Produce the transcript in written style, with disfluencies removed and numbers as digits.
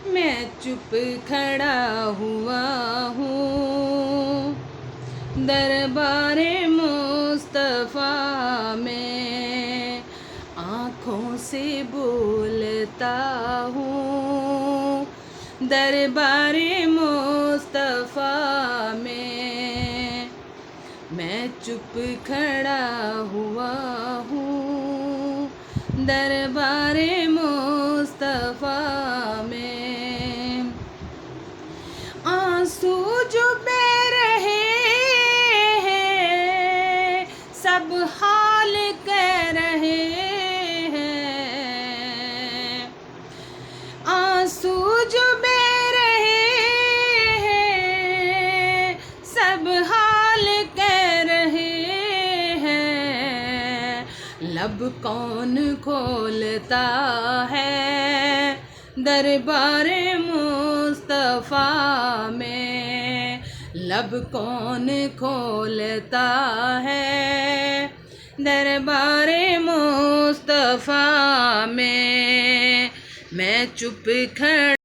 मैं चुप खड़ा हुआ हूँ दरबारे मुस्तफ़ा में, आँखों से बोलता हूँ दरबारे मुस्तफ़ा में। मैं चुप खड़ा हुआ हूँ दरबारे मुस्तफ़ा में। आंसू जो बह रहे हैं सब हाल कह रहे हैं, आंसू जो बह रहे हैं सब हाल कह रहे हैं। लब कौन खोलता है दरबारे मुस्तफ़ा में, लब कौन खोलता है दरबारे मुस्तफ़ा में। मैं चुप खड़ा